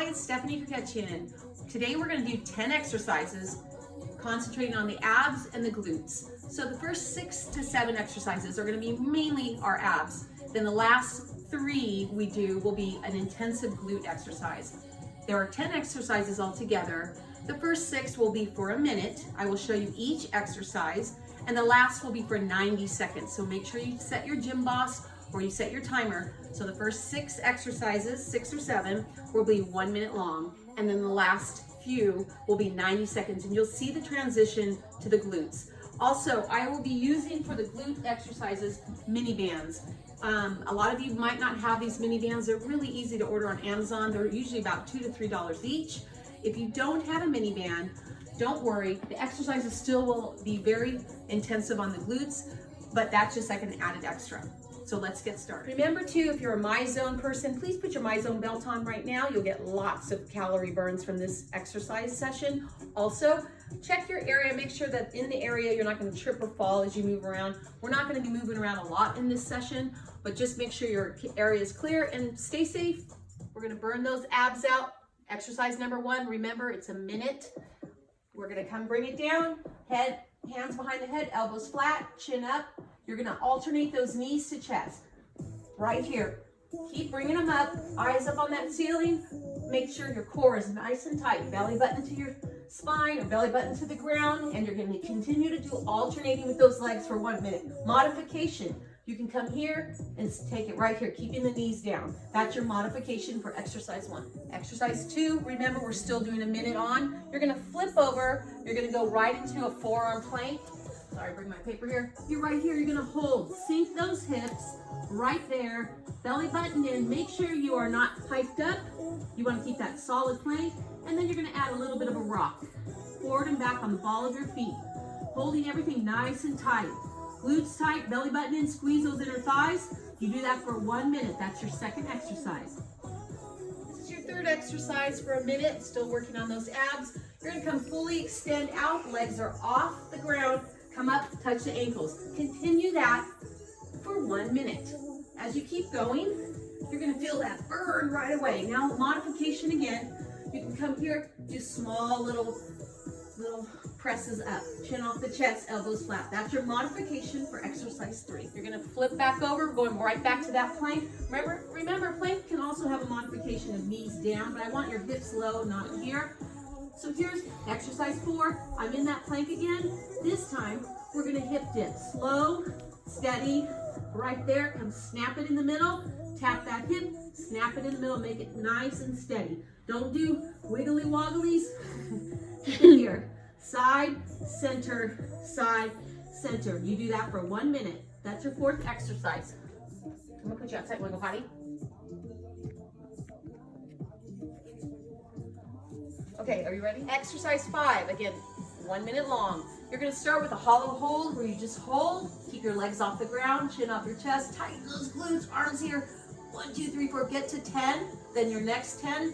Hi, it's Stephanie for Catchin. Today we're going to do 10 exercises concentrating on the abs and the glutes. So the first 6 to 7 exercises are going to be mainly our abs. Then the last 3 we do will be an intensive glute exercise. There are 10 exercises altogether. The first 6 will be for a minute. I will show you each exercise, and the last will be for 90 seconds. So make sure you set your gym boss or you set your timer. So the first 6 exercises, 6 or 7, will be 1 minute long, and then the last few will be 90 seconds, and you'll see the transition to the glutes. Also, I will be using for the glute exercises mini bands. A lot of you might not have these mini bands. They're really easy to order on Amazon. They're usually about $2 to $3 each. If you don't have a mini band, don't worry. The exercises still will be very intensive on the glutes, but that's just like an added extra. So let's get started. Remember too, if you're a MyZone person, please put your MyZone belt on right now. You'll get lots of calorie burns from this exercise session. Also, check your area. Make sure that in the area you're not going to trip or fall as you move around. We're not going to be moving around a lot in this session, but just make sure your area is clear and stay safe. We're going to burn those abs out. Exercise number 1, remember it's a minute. We're going to come bring it down, hands behind the head, elbows flat, chin up. You're going to alternate those knees to chest. Right here. Keep bringing them up, eyes up on that ceiling. Make sure your core is nice and tight. Belly button to your spine or belly button to the ground. And you're going to continue to do alternating with those legs for 1 minute. Modification. You can come here and take it right here, keeping the knees down. That's your modification for exercise 1. Exercise 2, remember we're still doing a minute on. You're going to flip over. You're going to go right into a forearm plank. Sorry, bring my paper here. You're right here, you're gonna hold. Sink those hips right there. Belly button in. Make sure you are not piped up. You wanna keep that solid plank. And then you're gonna add a little bit of a rock. Forward and back on the ball of your feet. Holding everything nice and tight. Glutes tight, belly button in, squeeze those inner thighs. You do that for 1 minute. That's your second exercise. This is your third exercise for a minute. Still working on those abs. You're gonna come fully extend out. Legs are off the ground. Come up, touch the ankles. Continue that for 1 minute. As you keep going, you're gonna feel that burn right away. Now, modification again. You can come here, do small little presses up. Chin off the chest, elbows flat. That's your modification for exercise 3. You're gonna flip back over, going right back to that plank. Remember, plank can also have a modification of knees down, but I want your hips low, not here. So here's exercise 4. I'm in that plank again. This time, we're gonna hip dip. Slow, steady, right there. Come snap it in the middle. Tap that hip, snap it in the middle. Make it nice and steady. Don't do wiggly wogglies. Keep it here. Side, center, side, center. You do that for 1 minute. That's your 4th exercise. I'm gonna put you outside. Wanna go potty? Okay, are you ready? Exercise 5, again, 1 minute long. You're gonna start with a hollow hold where you just hold, keep your legs off the ground, chin off your chest, tighten those glutes, arms here. 1, 2, 3, 4, get to 10. Then your next 10,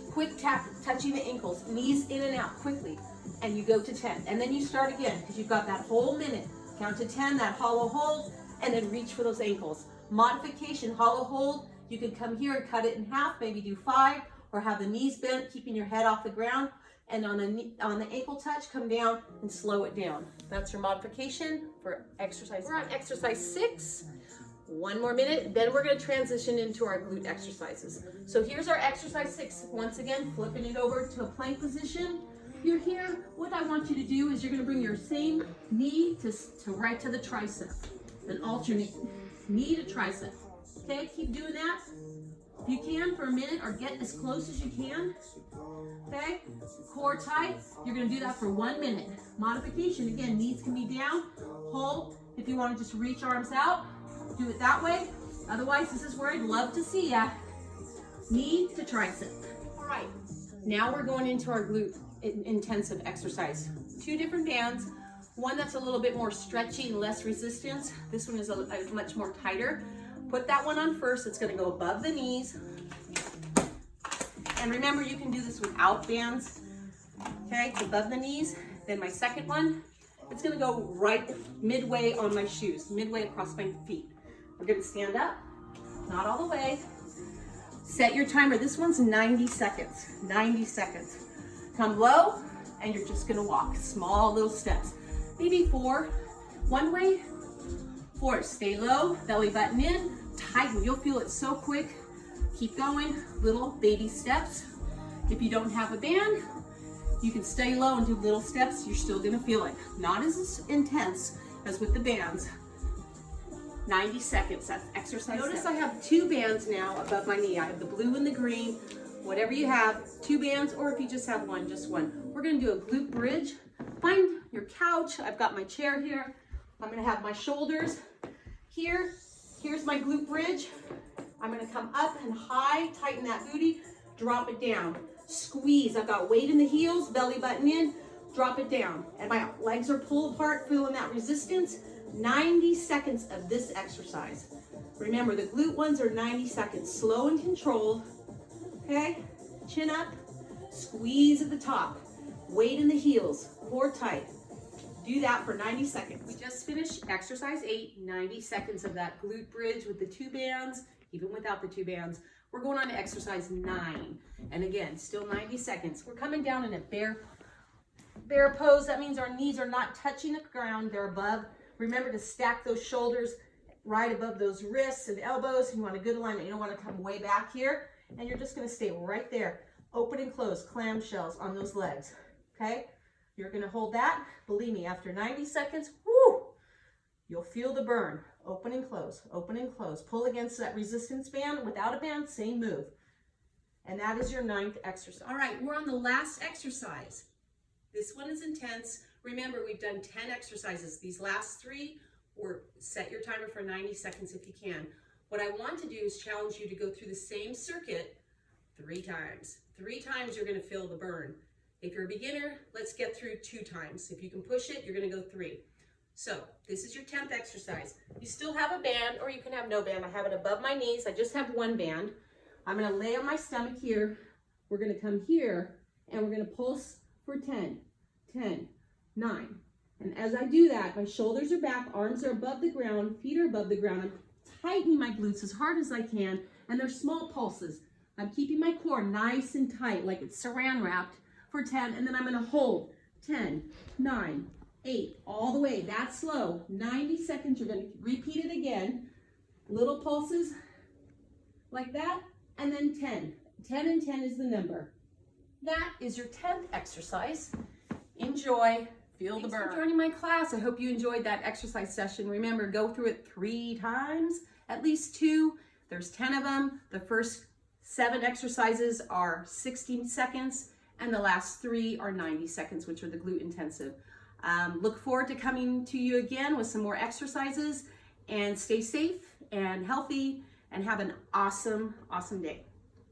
quick tap, touching the ankles, knees in and out quickly. And you go to 10. And then you start again because you've got that whole minute. Count to 10, that hollow hold, and then reach for those ankles. Modification, hollow hold, you can come here and cut it in half, maybe do 5. Or have the knees bent, keeping your head off the ground. And on the ankle touch, come down and slow it down. That's your modification for exercise. We're on exercise 6. 1 more minute, then we're gonna transition into our glute exercises. So here's our exercise 6. Once again, flipping it over to a plank position. You're here, what I want you to do is you're gonna bring your same knee to right to the tricep. And alternate knee to tricep. Okay, keep doing that. If you can for a minute or get as close as you can. Okay, core tight. You're gonna do that for 1 minute. Modification, again, knees can be down. Hold, if you wanna just reach arms out, do it that way. Otherwise, this is where I'd love to see ya. Knee to tricep. All right, now we're going into our glute intensive exercise. 2 different bands. One that's a little bit more stretchy and less resistance. This one is much more tighter. Put that one on first. It's gonna go above the knees. And remember, you can do this without bands. Okay, above the knees. Then my second one, it's gonna go right midway on my shoes, midway across my feet. We're gonna stand up, not all the way. Set your timer. This one's 90 seconds. 90 seconds. Come low, and you're just gonna walk. Small little steps. Maybe 4 one way, 4. Stay low, belly button in, tighten. You'll feel it so quick. Keep going, little baby steps. If you don't have a band, you can stay low and do little steps. You're still gonna feel it. Not as intense as with the bands. 90 seconds, that's exercise. Notice I have 2 bands now above my knee. I have the blue and the green. Whatever you have, 2 bands, or if you just have one, just one. We're gonna do a glute bridge. Find your couch. I've got my chair here. I'm gonna have my shoulders here. Here's my glute bridge. I'm gonna come up and high, tighten that booty, drop it down. Squeeze, I've got weight in the heels, belly button in, drop it down. And my legs are pulled apart, feeling that resistance. 90 seconds of this exercise. Remember, the glute ones are 90 seconds, slow and controlled, okay? Chin up, squeeze at the top, weight in the heels, core tight. Do that for 90 seconds. We just finished exercise 8, 90 seconds of that glute bridge with the 2 bands, even without the 2 bands. We're going on to exercise 9. And again, still 90 seconds. We're coming down in a bear pose. That means our knees are not touching the ground, they're above. Remember to stack those shoulders right above those wrists and elbows. You want a good alignment. You don't want to come way back here. And you're just going to stay right there. Open and close, clamshells on those legs. Okay? You're going to hold that. Believe me, after 90 seconds, whoo, you'll feel the burn. Open and close, open and close. Pull against that resistance band. Without a band, same move. And that is your 9th exercise. All right, we're on the last exercise. This one is intense. Remember, we've done 10 exercises. These last 3, or set your timer for 90 seconds if you can. What I want to do is challenge you to go through the same circuit 3 times. 3 times you're gonna feel the burn. If you're a beginner, let's get through 2 times. If you can push it, you're gonna go 3. So this is your 10th exercise. You still have a band, or you can have no band. I have it above my knees. I just have 1 band. I'm gonna lay on my stomach here. We're gonna come here, and we're gonna pulse for 10, 10, 9. And as I do that, my shoulders are back, arms are above the ground, feet are above the ground. I'm tightening my glutes as hard as I can, and they're small pulses. I'm keeping my core nice and tight, like it's saran wrapped for 10, and then I'm gonna hold 10, 9, 8, all the way. That's slow. 90 seconds, you're gonna repeat it again. Little pulses like that, and then 10. 10 and 10 is the number. That is your 10th exercise. Enjoy. Feel the burn. Thanks for joining my class. I hope you enjoyed that exercise session. Remember, go through it 3 times, at least 2. There's 10 of them. The first 7 exercises are 60 seconds, and the last 3 are 90 seconds, which are the glute intensive. Look forward to coming to you again with some more exercises, and stay safe and healthy, and have an awesome, awesome day.